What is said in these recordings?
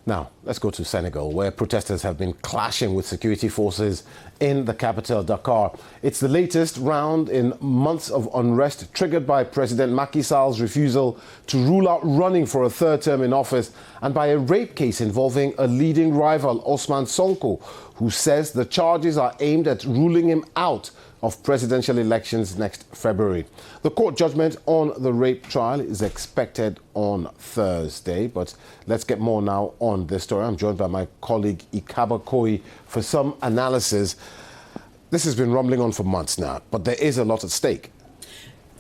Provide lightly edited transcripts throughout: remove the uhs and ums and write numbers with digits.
Now, let's go to Senegal, where protesters have been clashing with security forces in the capital, Dakar. It's the latest round in months of unrest triggered by President Macky Sall's refusal to rule out running for a third term in office and by a rape case involving a leading rival, Ousmane Sonko, who says the charges are aimed at ruling him out of presidential elections next February. The court judgment on the rape trial is expected on Thursday, but let's get more now on this story. I'm joined by my colleague Ikaba Koi for some analysis. This has been rumbling on for months now, but there is a lot at stake.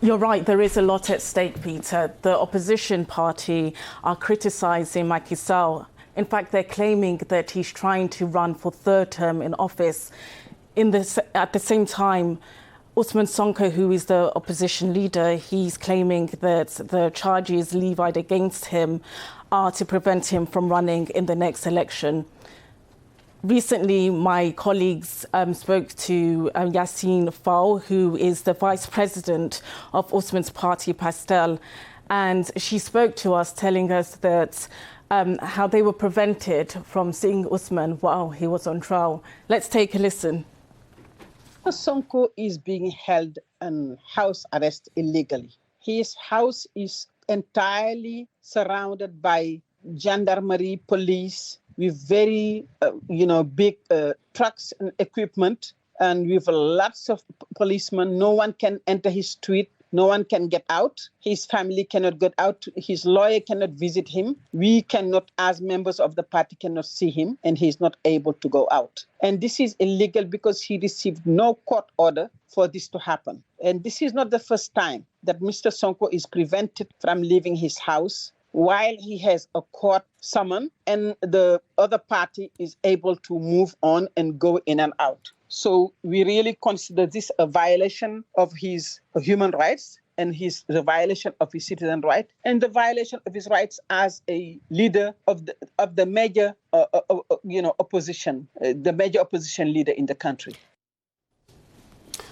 You're right, there is a lot at stake, Peter. The opposition party are criticising Macky Sall. In fact, they're claiming that he's trying to run for third term in office. At the same time, Ousmane Sonko, who is the opposition leader, he's claiming that the charges levied against him are to prevent him from running in the next election. Recently, my colleagues spoke to Yassine Fall, who is the vice president of Ousmane's party, Pastel, and she spoke to us telling us that how they were prevented from seeing Ousmane while he was on trial. Let's take a listen. Sonko is being held in house arrest illegally. His house is entirely surrounded by gendarmerie, police, with very, big trucks and equipment, and with lots of policemen. No one can enter his street. No one can get out. His family cannot get out. His lawyer cannot visit him. We cannot, as members of the party, cannot see him, and he's not able to go out. And this is illegal because he received no court order for this to happen. And this is not the first time that Mr. Sonko is prevented from leaving his house while he has a court summon and the other party is able to move on and go in and out. So we really consider this a violation of his human rights and the violation of his citizen right and the violation of his rights as a leader of the major opposition, the major opposition leader in the country.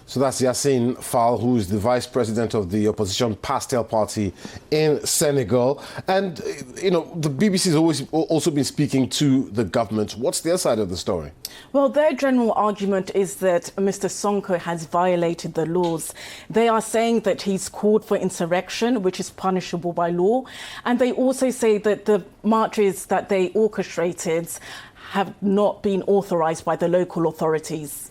So that's Yassine Fall, who is the vice president of the opposition Pastel party in Senegal. And, the BBC has also been speaking to the government. What's their side of the story? Well, their general argument is that Mr. Sonko has violated the laws. They are saying that he's called for insurrection, which is punishable by law. And they also say that the marches that they orchestrated have not been authorized by the local authorities.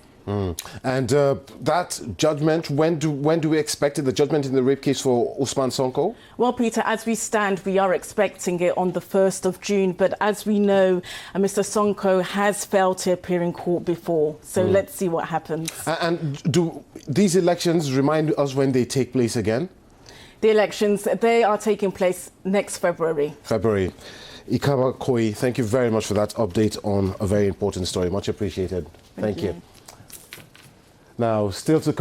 And that judgment, when do we expect it, the judgment in the rape case for Ousmane Sonko? Well, Peter, as we stand, we are expecting it on the 1st of June. But as we know, Mr. Sonko has failed to appear in court before. So let's see what happens. And do these elections remind us when they take place again? The elections, they are taking place next February. Ikaba Koi, thank you very much for that update on a very important story. Much appreciated. Thank you. Now, still to come.